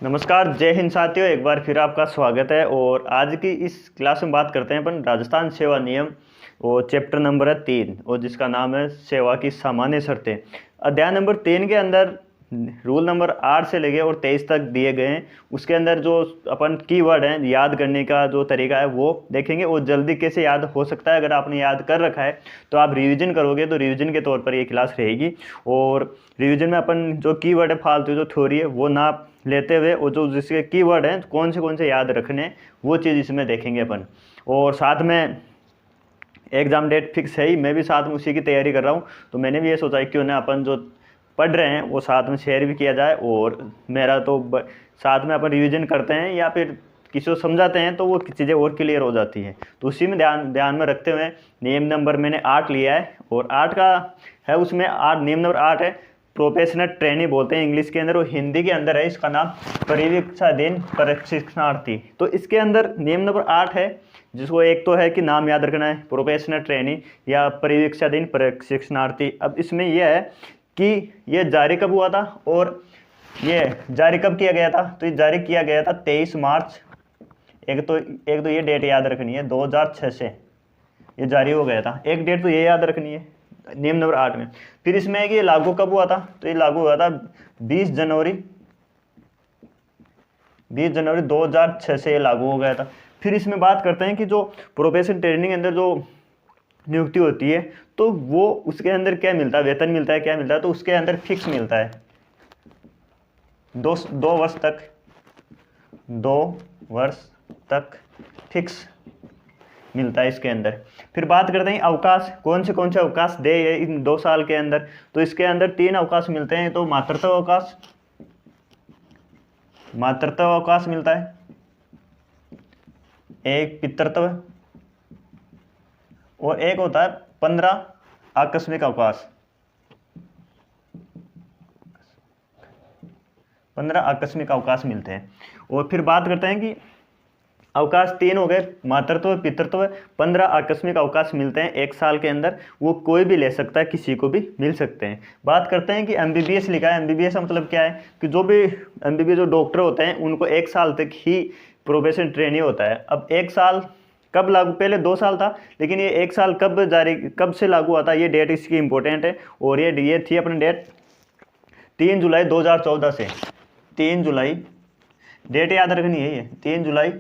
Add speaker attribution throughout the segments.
Speaker 1: नमस्कार, जय हिंद साथियों। एक बार फिर आपका स्वागत है। और आज की इस क्लास में बात करते हैं अपन राजस्थान सेवा नियम और चैप्टर नंबर है 3 और जिसका नाम है सेवा की सामान्य शर्तें। अध्याय नंबर 3 के अंदर रूल नंबर 8 से लेके और 23 तक दिए गए हैं। उसके अंदर जो अपन कीवर्ड हैं याद करने का जो तरीका है वो देखेंगे और जल्दी कैसे याद हो सकता है। अगर आपने याद कर रखा है तो आप रिवीजन करोगे तो रिवीजन के तौर पर ये क्लास रहेगी। और रिवीजन में अपन जो कीवर्ड है फालतू जो थ्योरी है वो ना लेते हुए और जो जिसके कीवर्ड हैं कौन से याद रखने वो चीज़ इसमें देखेंगे अपन। और साथ में एग्ज़ाम डेट फिक्स है ही, मैं भी साथ में उसी की तैयारी कर रहा हूँ। तो मैंने भी ये सोचा है क्यों ना अपन जो पढ़ रहे हैं वो साथ में शेयर भी किया जाए। और मेरा तो साथ में अपन रिवीजन करते हैं या फिर किसी को समझाते हैं तो वो चीज़ें और क्लियर हो जाती हैं। तो उसी में ध्यान में रखते हुए नियम नंबर मैंने 8 लिया है। और 8 का है उसमें 8 नियम नंबर 8 है प्रोफेशनल ट्रेनिंग बोलते हैं इंग्लिश के अंदर, और हिंदी के अंदर है इसका नाम परिवीक्षाधीन प्रशिक्षणार्थी। तो इसके अंदर नियम नंबर 8 है जिसको एक तो है कि नाम याद रखना है प्रोफेशनल ट्रेनिंग या परिवीक्षाधीन प्रशिक्षणार्थी। अब इसमें यह है कि ये जारी कब हुआ था और ये जारी कब किया गया था। तो ये जारी किया गया था 23 मार्च। एक तो ये डेट याद रखनी है 2006 से ये जारी हो गया था। एक डेट तो ये याद रखनी है नियम नंबर 8 में। फिर इसमें है कि ये लागू कब हुआ था। तो ये लागू हुआ था 20 जनवरी 2006 से ये लागू हो गया था। फिर इसमें बात करते हैं कि जो प्रोफेशनल ट्रेनिंग के अंदर जो नियुक्ति होती है तो वो उसके अंदर क्या मिलता है, वेतन मिलता है, क्या मिलता है। तो उसके अंदर फिक्स मिलता है 2 वर्ष तक फिक्स मिलता है इसके अंदर। फिर बात करते हैं अवकाश, कौन से अवकाश दे इन 2 साल के अंदर। तो इसके अंदर 3 अवकाश मिलते हैं। तो मातृत्व अवकाश मिलता है, एक पितृत्व और एक होता है 15 आकस्मिक अवकाश। 15 आकस्मिक अवकाश मिलते हैं। और फिर बात करते हैं कि अवकाश 3 हो गए, मातृत्व पितृत्व। 15 आकस्मिक अवकाश मिलते हैं 1 साल के अंदर, वो कोई भी ले सकता है, किसी को भी मिल सकते हैं। बात करते हैं कि एमबीबीएस लिखा है। एमबीबीएस का मतलब क्या है कि जो भी एमबीबीएस जो डॉक्टर होते हैं उनको 1 साल तक ही प्रोफेशनल ट्रेनिंग होता है। अब 1 साल कब लागू, पहले 2 साल था लेकिन ये 1 साल कब से लागू हुआ था, ये डेट इसकी इंपॉर्टेंट है। और ये थी अपनी डेट 3 जुलाई 2014 से। 3 जुलाई डेट याद रखनी है, ये 3 जुलाई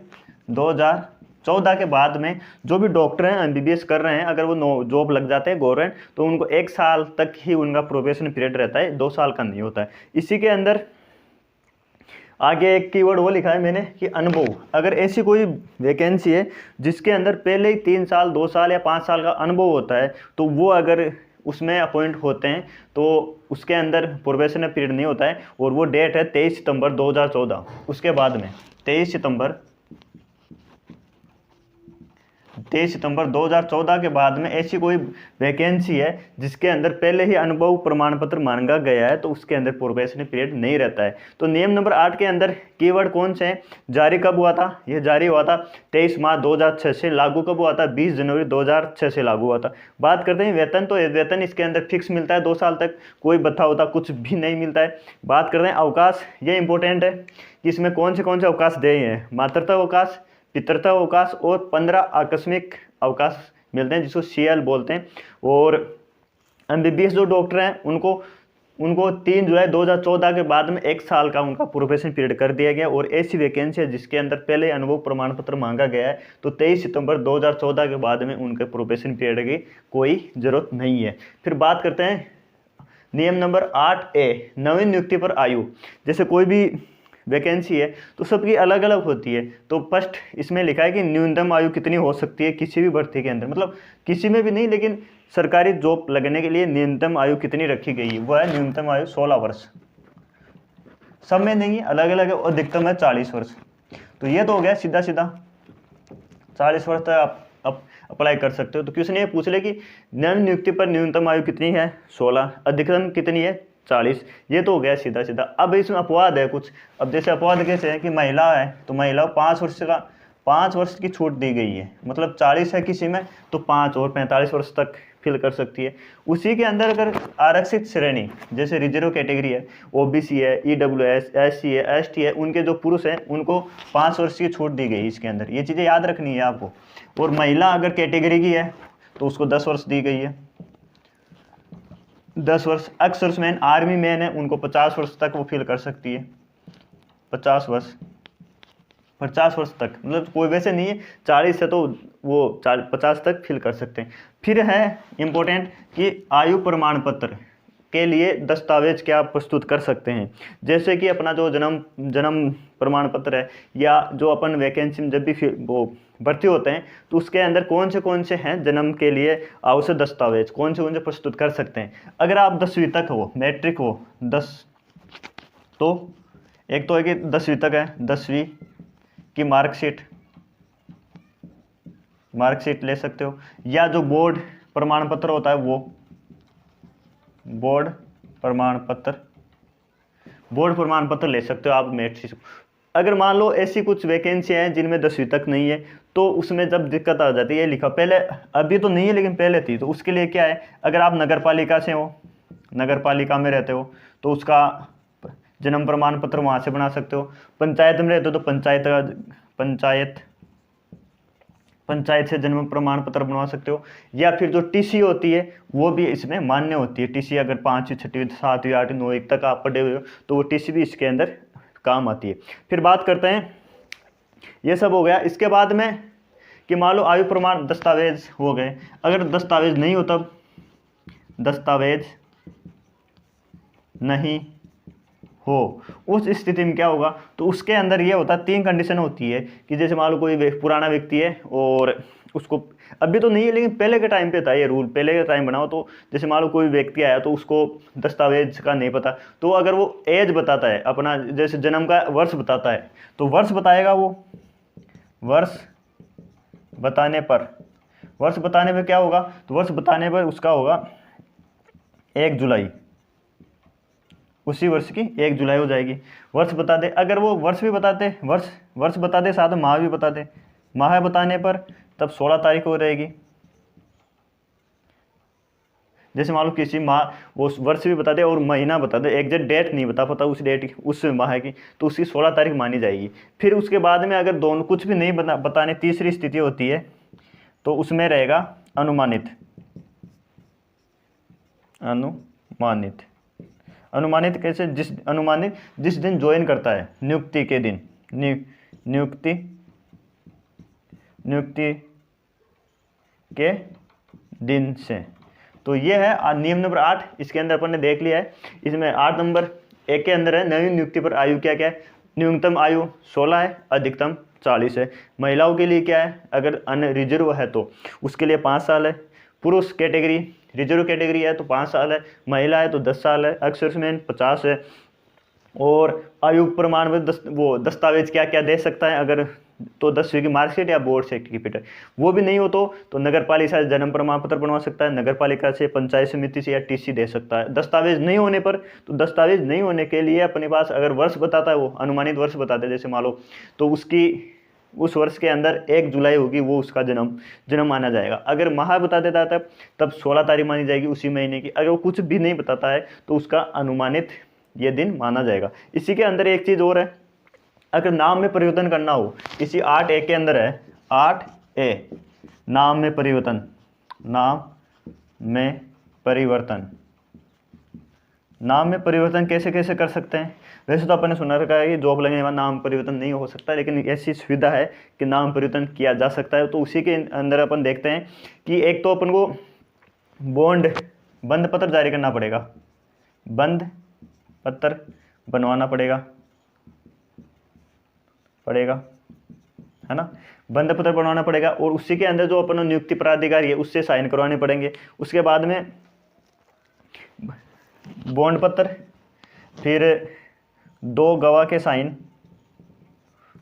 Speaker 1: 2014 के बाद में जो भी डॉक्टर हैं एमबीबीएस कर रहे हैं अगर वो जॉब लग जाते हैं गवर्नमेंट तो उनको 1 साल तक ही उनका प्रोबेशन पीरियड रहता है, 2 साल का नहीं होता है। इसी के अंदर आगे एक कीवर्ड वो लिखा है मैंने कि अनुभव। अगर ऐसी कोई वैकेंसी है जिसके अंदर पहले ही 3 साल 2 साल या 5 साल का अनुभव होता है तो वो अगर उसमें अपॉइंट होते हैं तो उसके अंदर प्रोबेशनल पीरियड नहीं होता है। और वो डेट है 23 सितंबर 2014। उसके बाद में 23 सितंबर 2014 के बाद में ऐसी कोई वैकेंसी है जिसके अंदर पहले ही अनुभव प्रमाण पत्र मांगा गया है तो उसके अंदर प्रोबेशनरी पीरियड नहीं रहता है। तो नियम नंबर 8 के अंदर कीवर्ड कौन से हैं, जारी कब हुआ था, यह जारी हुआ था 23 मार्च 2006 से। लागू कब हुआ था, 20 जनवरी 2006 से लागू हुआ था। बात करते हैं वेतन, तो वेतन इसके अंदर फिक्स मिलता है 2 साल तक, कोई भत्ता होता कुछ भी नहीं मिलता है। बात करते हैं अवकाश, ये इंपॉर्टेंट है कि इसमें कौन से अवकाश दिए हैं, मातृत्व अवकाश, पितृत्व अवकाश और 15 आकस्मिक अवकाश मिलते हैं जिसको सीएल बोलते हैं। और एमबीबीएस जो डॉक्टर हैं उनको 3 जुलाई 2014 के बाद में 1 साल का उनका प्रोबेशन पीरियड कर दिया गया। और ऐसी वैकेंसी है जिसके अंदर पहले अनुभव प्रमाण पत्र मांगा गया है तो 23 सितंबर 2014 के बाद में उनके प्रोबेशन पीरियड की कोई ज़रूरत नहीं है। फिर बात करते हैं नियम नंबर 8A नवीन नियुक्ति पर आयु। जैसे कोई भी वैकेंसी है तो सबकी अलग अलग होती है। तो फर्स्ट इसमें लिखा है कि न्यूनतम आयु कितनी हो सकती है किसी भी भर्ती के अंदर, मतलब किसी में भी नहीं लेकिन सरकारी जॉब लगने के लिए न्यूनतम आयु कितनी रखी गई है, वो है न्यूनतम आयु 16 वर्ष। सब में नहीं, अलग अलग है। और अधिकतम है 40 वर्ष। तो ये तो हो गया सीधा 40 वर्ष तक आप अप्लाई कर सकते हो। तो क्वेश्चन ये पूछ ले कि नवीन नियुक्ति पर न्यूनतम आयु कितनी है, 16, अधिकतम कितनी है, 40। ये तो हो गया सीधा सीधा। अब इसमें अपवाद है कुछ। अब जैसे अपवाद कैसे है कि महिला है तो महिला 5 वर्ष की छूट दी गई है, मतलब 40 है किसी में तो 5 और 45 वर्ष तक फिल कर सकती है। उसी के अंदर अगर आरक्षित श्रेणी जैसे रिजर्व कैटेगरी है, ओबीसी है, ईडब्ल्यूएस, एससी है, एसटी है, उनके जो पुरुष हैं उनको 5 वर्ष की छूट दी गई इसके अंदर। ये चीज़ें याद रखनी है आपको। और महिला अगर कैटेगरी की है तो उसको 10 वर्ष दी गई है, 10 वर्ष। एक्स सर्विसमैन आर्मी मैन है उनको 50 वर्ष तक वो फिल कर सकती है, 50 वर्ष, 50 वर्ष तक, मतलब कोई वैसे नहीं है 40 से तो वो 50 तक फिल कर सकते हैं। फिर है इम्पोर्टेंट कि आयु प्रमाण पत्र के लिए दस्तावेज क्या प्रस्तुत कर सकते हैं, जैसे कि अपना जो जन्म प्रमाण पत्र है, या जो अपन वैकेंसी में जब भी वो भर्ती होते हैं तो उसके अंदर कौन से हैं जन्म के लिए आवश्यक दस्तावेज, कौन से प्रस्तुत कर सकते हैं। अगर आप 10वीं तक हो, मैट्रिक हो 10, तो एक तो है कि 10वीं तक है, 10वीं की मार्कशीट ले सकते हो, या जो बोर्ड प्रमाण पत्र होता है वो बोर्ड प्रमाण पत्र ले सकते हो आप मैट्रिक। अगर मान लो ऐसी कुछ वैकेंसी हैं जिनमें 10वीं तक नहीं है तो उसमें जब दिक्कत आ जाती है, लिखा पहले, अभी तो नहीं है लेकिन पहले थी, तो उसके लिए क्या है, अगर आप नगर पालिका से हो, नगर पालिका में रहते हो तो उसका जन्म प्रमाण पत्र वहाँ से बना सकते हो। पंचायत में रहते हो तो पंचायत से जन्म प्रमाण पत्र बनवा सकते हो। या फिर जो टीसी होती है वो भी इसमें मान्य होती है। टीसी अगर 5वीं 6वीं 7वीं 8वीं 9वीं तक आप पढ़े हुए हो तो वो टीसी भी इसके अंदर काम आती है। फिर बात करते हैं, ये सब हो गया। इसके बाद में कि मान लो आयु प्रमाण दस्तावेज हो गए, अगर दस्तावेज नहीं हो तब दस्तावेज नहीं हो, उस स्थिति में क्या होगा, तो उसके अंदर ये होता है 3 कंडीशन होती है कि जैसे मान लो कोई पुराना व्यक्ति है और उसको, अभी तो नहीं है लेकिन पहले के टाइम पे था ये रूल, पहले के टाइम बनाओ, तो जैसे मान लो कोई व्यक्ति आया तो उसको दस्तावेज का नहीं पता, तो अगर वो एज बताता है अपना, जैसे जन्म का वर्ष बताता है तो वर्ष बताएगा वो, वर्ष बताने पर क्या होगा, तो वर्ष बताने पर उसका होगा 1 जुलाई, उसी वर्ष की 1 जुलाई हो जाएगी। वर्ष बता दे, अगर वो वर्ष भी बताते, वर्ष बता दे, साथ में माह भी बता दे, माह बताने पर तब 16 तारीख हो रहेगी। जैसे मान लो किसी माह वो वर्ष भी बता दे और महीना बता दे, एग्जैक्ट डेट नहीं बता पाता उस डेट की, उस माह की, तो उसकी 16 तारीख मानी जाएगी। फिर उसके बाद में अगर दोनों कुछ भी नहीं बताने, तीसरी स्थिति होती है तो उसमें रहेगा अनुमानित कैसे, जिस दिन ज्वाइन करता है, नियुक्ति के दिन, नियुक्ति के दिन से। तो ये है नियम नंबर 8, इसके अंदर अपन ने देख लिया है। इसमें 8 नंबर 1 के अंदर है नवीन नियुक्ति पर आयु क्या क्या है, न्यूनतम आयु 16 है, अधिकतम 40 है। महिलाओं के लिए क्या है, अगर अनरिजर्व है तो उसके लिए 5 साल है। पुरुष कैटेगरी, रिजर्व कैटेगरी है तो 5 साल है, महिला है तो 10 साल है, एक्स सर्विसमैन 50 है। और आयु प्रमाण में वो दस्तावेज क्या क्या दे सकता है, अगर तो 10वीं की मार्कशीट या बोर्ड सर्टिफिकेट, वो भी नहीं हो तो नगर पालिका से जन्म प्रमाण पत्र बनवा सकता है, नगर पालिका से, पंचायत समिति से या टीसी दे सकता है। दस्तावेज नहीं होने पर, तो दस्तावेज नहीं होने के लिए अपने पास अगर वर्ष बताता है, वो अनुमानित वर्ष बताता है, जैसे मान लो, तो उसकी उस वर्ष के अंदर 1 जुलाई होगी, वो उसका जन्म माना जाएगा। अगर माह बता देता है तब 16 तारीख मानी जाएगी उसी महीने की। अगर वो कुछ भी नहीं बताता है तो उसका अनुमानित ये दिन माना जाएगा। इसी के अंदर एक चीज़ और है, अगर नाम में परिवर्तन करना हो, इसी 8A के अंदर है 8A, नाम में परिवर्तन कैसे कैसे कर सकते हैं। वैसे तो अपन ने सुना रखा है कि जॉब लगने के बाद नाम परिवर्तन नहीं हो सकता, लेकिन ऐसी सुविधा है कि नाम परिवर्तन किया जा सकता है। तो उसी के अंदर अपन देखते हैं कि एक तो अपन को बंद पत्र जारी करना पड़ेगा, बंद पत्र बनवाना पड़ेगा, है ना, बंद पत्र बनवाना पड़ेगा। और उसी के अंदर जो अपन नियुक्ति प्राधिकारी है उससे साइन करवाने पड़ेंगे। उसके बाद में बॉन्ड पत्र, फिर 2 गवाह के साइन,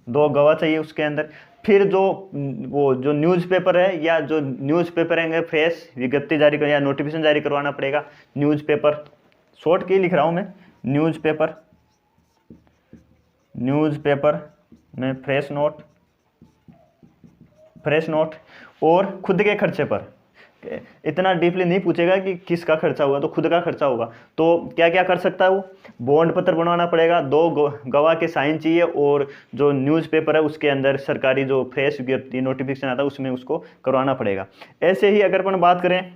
Speaker 1: 2 गवाह चाहिए उसके अंदर। फिर जो न्यूज़पेपर है, या जो न्यूज़पेपर है फ्रेश विज्ञप्ति जारी कर या नोटिफिकेशन जारी करवाना पड़ेगा। न्यूज़पेपर शॉर्ट की लिख रहा हूँ मैं, न्यूज़पेपर में फ्रेश नोट। और खुद के खर्चे पर, इतना डीपली नहीं पूछेगा कि किसका खर्चा होगा, तो खुद का खर्चा होगा। तो क्या क्या कर सकता है वो, बॉन्ड पत्र बनवाना पड़ेगा, 2 गवाह के साइन चाहिए, और जो न्यूज़पेपर है उसके अंदर सरकारी जो फ्रेश विज्ञप्ति नोटिफिकेशन आता है उसमें उसको करवाना पड़ेगा। ऐसे ही अगर अपन बात करें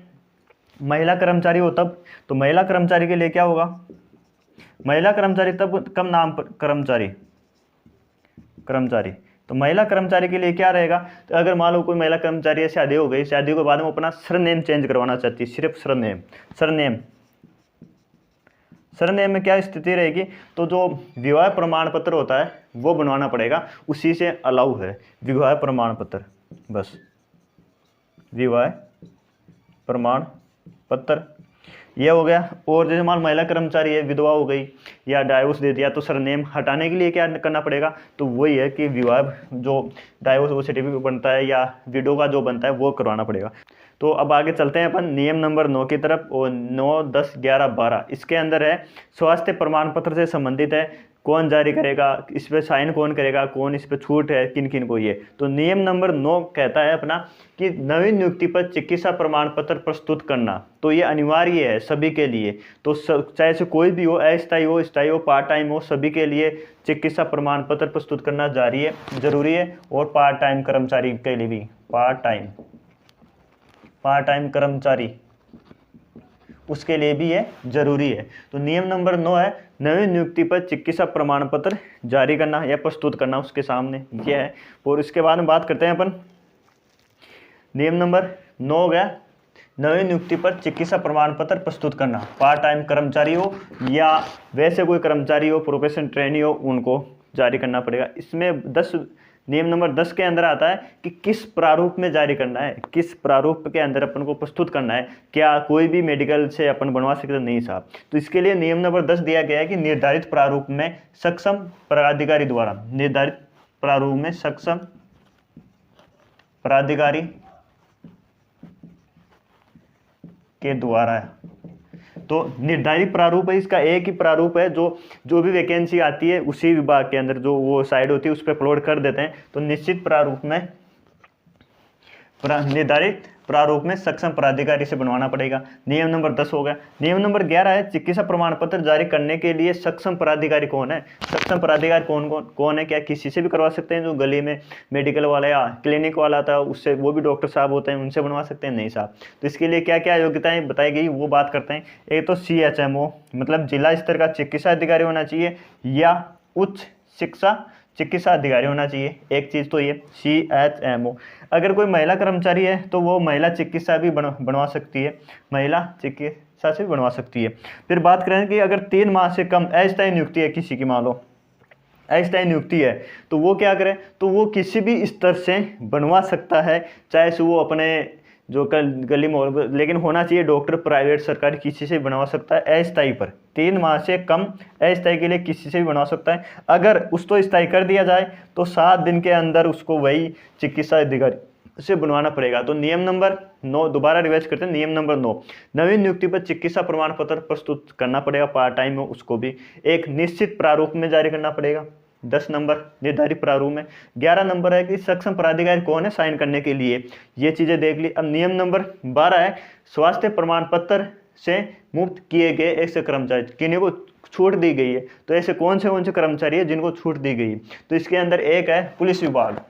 Speaker 1: महिला कर्मचारी हो तब, तो महिला कर्मचारी के लिए क्या होगा, महिला कर्मचारी तब कम नाम पर कर्मचारी, तो महिला कर्मचारी के लिए क्या रहेगा, तो अगर मान लो कोई महिला कर्मचारी है, शादी हो गई, शादी के बाद में अपना सरनेम चेंज करवाना चाहती है, सिर्फ सरनेम में क्या स्थिति रहेगी, तो जो विवाह प्रमाण पत्र होता है वो बनवाना पड़ेगा, उसी से अलाउ है विवाह प्रमाण पत्र, बस विवाह प्रमाण पत्र ये हो गया। और जैसे मान महिला कर्मचारी है, विधवा हो गई या डाइवोर्स दे दिया, तो सरनेम हटाने के लिए क्या करना पड़ेगा, तो वही है कि विवाह जो डाइवोर्स वो सर्टिफिकेट बनता है या विडो का जो बनता है वो करवाना पड़ेगा। तो अब आगे चलते हैं अपन नियम नंबर 9 की तरफ, और 9, 10, 11, 12 इसके अंदर है स्वास्थ्य प्रमाण पत्र से संबंधित है, कौन जारी करेगा, इस पर साइन कौन करेगा, कौन इस पर छूट है, किन किन को ये। तो नियम नंबर 9 कहता है अपना कि नवीन नियुक्ति पर चिकित्सा प्रमाण पत्र प्रस्तुत करना, तो ये अनिवार्य है सभी के लिए। तो चाहे से कोई भी हो, अस्थायी हो, स्थायी हो, पार्ट टाइम हो, सभी के लिए चिकित्सा प्रमाण पत्र प्रस्तुत करना जरूरी है। और पार्ट टाइम कर्मचारी के लिए भी, पार्ट टाइम कर्मचारी उसके लिए भी ये जरूरी है। तो नियम नंबर 9 है नवीन नियुक्ति पर चिकित्सा प्रमाण पत्र जारी करना या प्रस्तुत करना उसके सामने, यह है। और इसके बाद में बात करते हैं अपन नियम नंबर 9 हो गया नवीन नियुक्ति पर चिकित्सा प्रमाण पत्र प्रस्तुत करना, पार्ट टाइम कर्मचारी हो या वैसे कोई कर्मचारी हो, प्रोफेशन ट्रेनी हो, उनको जारी करना पड़ेगा। इसमें नियम नंबर 10 के अंदर आता है कि किस प्रारूप में जारी करना है, किस प्रारूप के अंदर अपन को प्रस्तुत करना है, क्या कोई भी मेडिकल से अपन बनवा सकते हैं, नहीं साहब। तो इसके लिए नियम नंबर 10 दिया गया है कि निर्धारित प्रारूप में सक्षम प्राधिकारी द्वारा, निर्धारित प्रारूप में सक्षम प्राधिकारी के द्वारा। तो निर्धारित प्रारूप है, इसका एक ही प्रारूप है, जो भी वैकेंसी आती है उसी विभाग के अंदर जो वो साइड होती है उस पर अपलोड कर देते हैं। तो निश्चित प्रारूप में निर्धारित प्रारूप में सक्षम प्राधिकारी से बनवाना पड़ेगा। नियम नंबर 10 हो गया। नियम नंबर 11 है चिकित्सा प्रमाण पत्र जारी करने के लिए सक्षम प्राधिकारी कौन है। सक्षम प्राधिकारी कौन है, क्या किसी से भी करवा सकते हैं, जो गली में मेडिकल वाला या क्लिनिक वाला था उससे, वो भी डॉक्टर साहब होते हैं, उनसे बनवा सकते हैं, नहीं साहब। तो इसके लिए क्या क्या योग्यताएं बताई गई वो बात करते हैं। एक तो CHMO मतलब जिला स्तर का चिकित्सा अधिकारी होना चाहिए या उच्च शिक्षा चिकित्सा अधिकारी होना चाहिए, एक चीज़ तो ये CHMO। अगर कोई महिला कर्मचारी है तो वो महिला चिकित्सा भी बनवा सकती है, महिला चिकित्सा से भी बनवा सकती है। फिर बात करें कि अगर 3 माह से कम अस्थायी नियुक्ति है किसी की, मान लो अस्थायी नियुक्ति है, तो वो क्या करे, तो वो किसी भी स्तर से बनवा सकता है, चाहे से वो अपने जो गली मोहल्ले, लेकिन होना चाहिए डॉक्टर, प्राइवेट सरकारी किसी से भी बनवा सकता है अस्थायी पर। 3 माह से कम अस्थायी के लिए किसी से भी बनवा सकता है। अगर उसको स्थायी कर दिया जाए तो 7 दिन के अंदर उसको वही चिकित्सा अधिकारी से बनवाना पड़ेगा। तो नियम नंबर 9 दोबारा रिवाइज करते हैं। नियम नंबर 9 नवीन नियुक्ति पर चिकित्सा प्रमाण पत्र प्रस्तुत करना पड़ेगा, पार्ट टाइम में उसको भी एक निश्चित प्रारूप में जारी करना पड़ेगा। 10 नंबर निर्धारित प्रारूप में। 11 नंबर है कि सक्षम प्राधिकारी कौन है साइन करने के लिए, ये चीजें देख ली। अब नियम नंबर 12 है स्वास्थ्य प्रमाण पत्र से मुक्त किए गए ऐसे कर्मचारी, किन्हीं को छूट दी गई है, तो ऐसे कौन से कर्मचारी है जिनको छूट दी गई। तो इसके अंदर एक है पुलिस विभाग,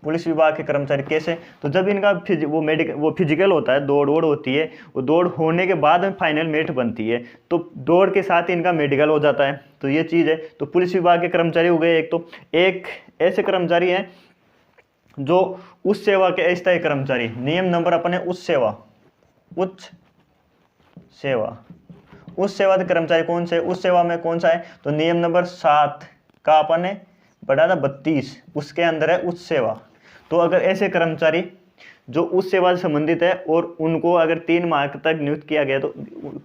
Speaker 1: पुलिस विभाग के कर्मचारी कैसे, तो जब इनका वो फिजिकल होता है, दौड़ होती है, वो दौड़ होने के बाद में फाइनल मेरिट बनती है, तो दौड़ के साथ ही इनका मेडिकल हो जाता है। तो ये चीज़ है। तो पुलिस विभाग के कर्मचारी हो गए एक। तो एक ऐसे कर्मचारी हैं जो उच्च सेवा के अस्थायी कर्मचारी, नियम नंबर अपने उच्च सेवा के कर्मचारी कौन से, उच्च सेवा में कौन सा है, तो नियम नंबर 7 का अपने बढ़ा था 32, उसके अंदर है उच्च सेवा। तो अगर ऐसे कर्मचारी जो उस सेवा से संबंधित है और उनको अगर 3 माह तक नियुक्त किया गया, तो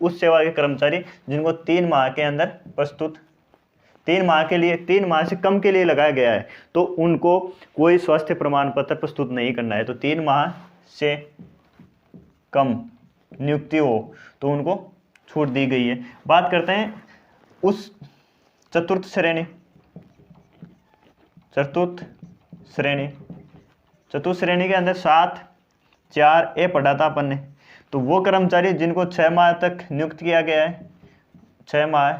Speaker 1: उस सेवा के कर्मचारी जिनको 3 माह के अंदर 3 माह से कम के लिए लगाया गया है, तो उनको कोई स्वास्थ्य प्रमाण पत्र प्रस्तुत नहीं करना है। तो 3 माह से कम नियुक्ति हो तो उनको छूट दी गई है। बात करते हैं उस चतुर्थ श्रेणी के अंदर 7 4 ए पढ़ा था अपन ने। तो वो कर्मचारी जिनको 6 माह तक नियुक्त किया गया है, 6 माह,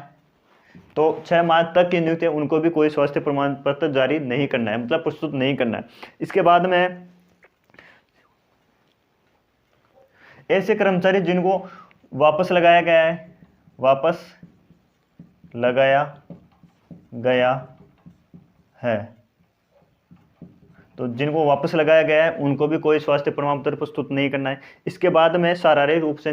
Speaker 1: तो 6 माह तक की नियुक्ति है, उनको भी कोई स्वास्थ्य प्रमाण पत्र जारी नहीं करना है, मतलब प्रस्तुत नहीं करना है। इसके बाद में ऐसे कर्मचारी जिनको वापस लगाया गया है, तो जिनको वापस लगाया गया है उनको भी कोई स्वास्थ्य प्रमाण पत्र प्रस्तुत नहीं करना है। इसके बाद में शारीरिक रूप से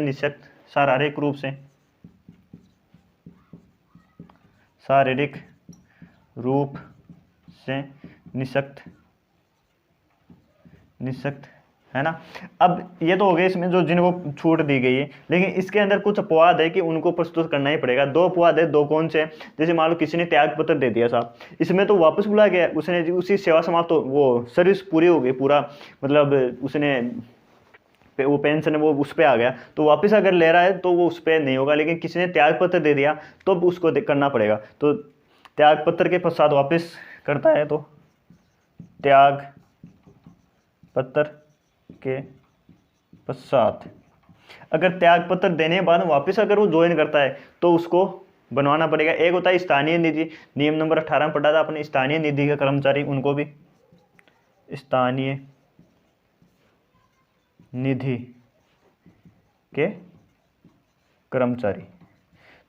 Speaker 1: निःशक्त है ना। अब ये तो हो गए इसमें जो जिनको छूट दी गई है, लेकिन इसके अंदर कुछ अपवाद है कि उनको प्रस्तुत करना ही पड़ेगा। 2 अपवाद है, 2 कौन से हैं? जैसे मान लो किसी ने त्याग पत्र दे दिया साहब, इसमें तो वापस बुलाया गया, उसने उसी सेवा समाप्त वो सर्विस पूरी हो गई, पूरा मतलब उसने वो पेंशन वो उस पर आ गया, तो वापस अगर ले रहा है तो वो उस पर नहीं होगा। लेकिन किसी ने त्याग पत्र दे दिया तो उसको करना पड़ेगा। तो त्याग पत्र के पश्चात वापस करता है तो त्याग पत्र के पश्चात, अगर त्याग पत्र देने के बाद वापस अगर वो ज्वाइन करता है तो उसको बनवाना पड़ेगा। एक होता है स्थानीय निधि, नियम नंबर 18 में पढ़ा था अपने, स्थानीय निधि के कर्मचारी, उनको भी स्थानीय निधि के कर्मचारी।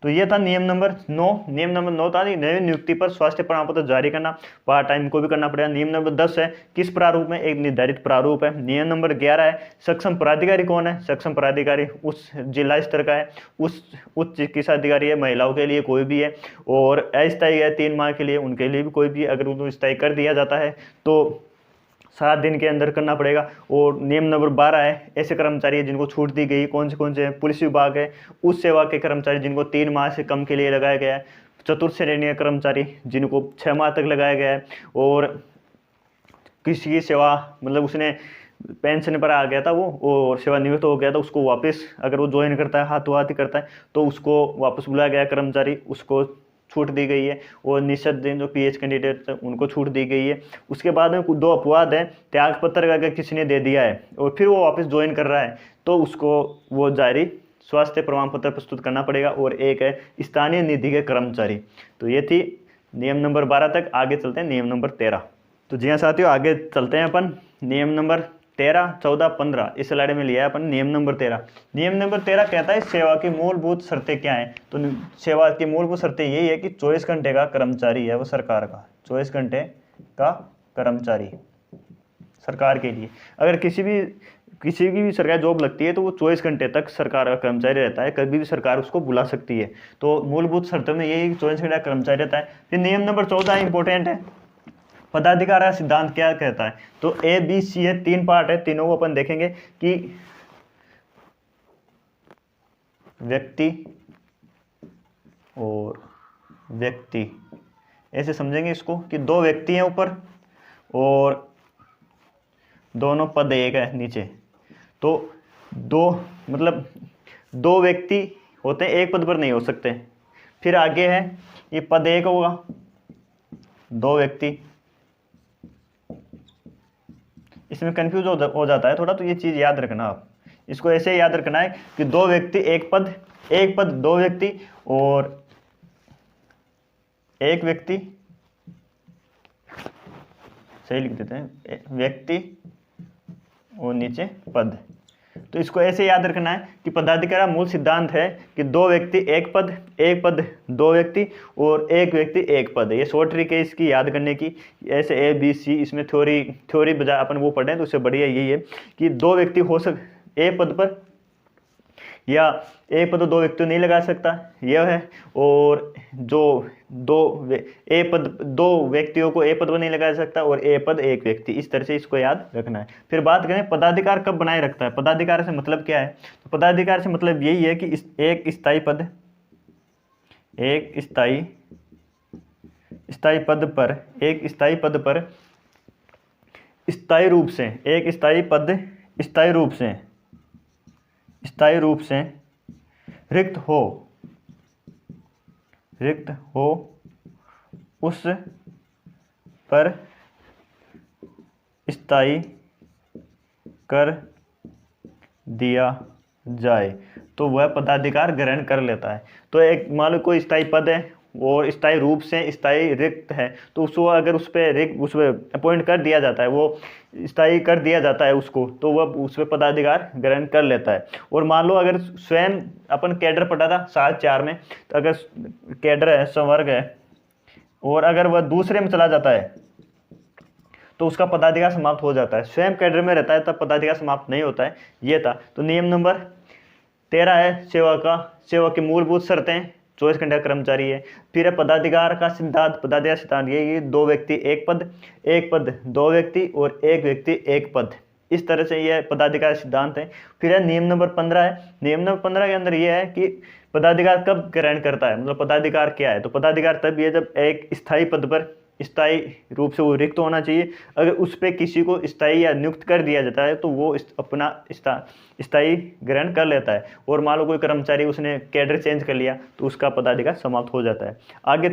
Speaker 1: तो ये था नियम नंबर 9। नियम नंबर 9 था नई नियुक्ति पर स्वास्थ्य प्रमाण पत्र जारी करना, पार्ट टाइम को भी करना पड़ेगा। नियम नंबर 10 है किस प्रारूप में, एक निर्धारित प्रारूप है। नियम नंबर 11 है सक्षम पदाधिकारी कौन है, सक्षम पदाधिकारी उस जिला स्तर का है, उस उच्च चिकित्सा अधिकारी है, महिलाओं के लिए कोई भी है, और अस्थायी है 3 माह के लिए, उनके लिए भी कोई भी, अगर उनको स्थायी कर दिया जाता है तो 7 दिन के अंदर करना पड़ेगा। और नियम नंबर 12 है ऐसे कर्मचारी है जिनको छूट दी गई, कौन से पुलिस विभाग है, उस सेवा के कर्मचारी जिनको 3 माह से कम के लिए लगाया गया है, चतुर्थ श्रेणी के कर्मचारी जिनको 6 माह तक लगाया गया है, और किसी की सेवा मतलब उसने पेंशन पर आ गया था वो और सेवानिवृत्त हो गया था, उसको वापस अगर वो ज्वाइन करता है, हाथों हाथ ही करता है, तो उसको वापस बुलाया गया कर्मचारी, उसको छूट दी गई है। और निश्चित दिन जो पीएच कैंडिडेट उनको छूट दी गई है। उसके बाद में 2 अपवाद है, त्याग पत्र अगर किसी ने दे दिया है और फिर वो वापस ज्वाइन कर रहा है तो उसको वो जारी स्वास्थ्य प्रमाण पत्र प्रस्तुत करना पड़ेगा। और एक है स्थानीय निधि के कर्मचारी। तो ये थी नियम नंबर 12 तक। आगे चलते हैं नियम नंबर 13। तो जी हाँ साथियों, आगे चलते हैं अपन नियम नंबर 13, 14, 15 इस स्लाइड में लिया है अपन नियम नंबर 13। नियम नंबर 13 कहता है सेवा की मूलभूत शर्तें क्या हैं। तो सेवा की मूलभूत शर्तें यही है कि 24 घंटे का कर्मचारी है वो सरकार का, 24 घंटे का कर्मचारी सरकार के लिए। अगर किसी की भी सरकारी जॉब लगती है तो वो 24 घंटे तक सरकार का कर्मचारी रहता है, कभी भी सरकार उसको बुला सकती है। तो मूलभूत शर्तों में यही 24 घंटे का कर्मचारी रहता है। फिर नियम नंबर 14 इंपॉर्टेंट है, पदाधिकार का सिद्धांत क्या कहता है। तो ए बी सी है, 3 पार्ट है, तीनों को अपन देखेंगे कि व्यक्ति और व्यक्ति ऐसे समझेंगे इसको कि 2 व्यक्ति हैं ऊपर और दोनों पद एक है नीचे। तो 2 व्यक्ति होते हैं, एक पद पर नहीं हो सकते। फिर आगे है ये पद एक होगा, 2 व्यक्ति, इसमें कंफ्यूज हो जाता है थोड़ा, तो ये चीज़ याद रखना आप। इसको ऐसे याद रखना है कि 2 व्यक्ति एक पद 2 व्यक्ति और एक व्यक्ति, सही लिख देते हैं, व्यक्ति और नीचे पद। तो इसको ऐसे याद रखना है कि पदाधिकारी का मूल सिद्धांत है कि 2 व्यक्ति एक पद 2 व्यक्ति और एक व्यक्ति एक पद। ये शॉर्ट ट्रिक है इसकी याद करने की। ऐसे ए बी सी इसमें थ्योरी बजाय अपन वो पढ़ें तो उससे बढ़िया यही है कि 2 व्यक्ति हो एक पद पर, या एक पद 2 व्यक्ति नहीं लगा सकता यह है, और जो 2 व्यक्तियों को ए पद पर नहीं लगा सकता और ए पद एक व्यक्ति। इस तरह से इसको याद रखना है। फिर बात करें पदाधिकार कब बनाए रखता है। पदाधिकार से मतलब क्या है। तो पदाधिकार से मतलब यही है कि एक स्थायी पद पर स्थायी रूप से रिक्त हो, रिक्त हो उस पर स्थायी कर दिया जाए तो वह पदाधिकार ग्रहण कर लेता है। तो एक मान लो कोई स्थायी पद है और स्थायी रूप से स्थायी रिक्त है, तो उसको अगर उस पर उस पर अपॉइंट कर दिया जाता है, वो स्थायी कर दिया जाता है उसको, तो वह उस पर पदाधिकार ग्रहण कर लेता है। और मान लो अगर स्वयं अपन कैडर पढ़ा था साल 4 में, तो अगर कैडर है, संवर्ग है, और अगर वह दूसरे में चला जाता है तो उसका पदाधिकार समाप्त हो जाता है। स्वयं कैडर में रहता है तब पदाधिकार समाप्त नहीं होता है। ये था। तो नियम नंबर 13 है सेवा की मूलभूत शर्तें। 24 घंटे का कर्मचारी है। फिर है पदाधिकार का सिद्धांत। पदाधिकार सिद्धांत ये कि 2 व्यक्ति एक पद 2 व्यक्ति और 1 व्यक्ति 1 पद। इस तरह से यह पदाधिकार सिद्धांत है। फिर है नियम नंबर 15 है। नियम नंबर 15 के अंदर यह है कि पदाधिकार कब ग्रहण करता है, मतलब पदाधिकार क्या है। तो पदाधिकार तब ये जब एक स्थायी पद पर स्थायी रूप से वो रिक्त होना चाहिए। अगर उस पर किसी को स्थायी या नियुक्त कर दिया जाता है तो वो अपना स्थायी ग्रहण कर लेता है। और मान लो कोई कर्मचारी उसने कैडर चेंज कर लिया तो उसका पदाधिकार समाप्त हो जाता है। आगे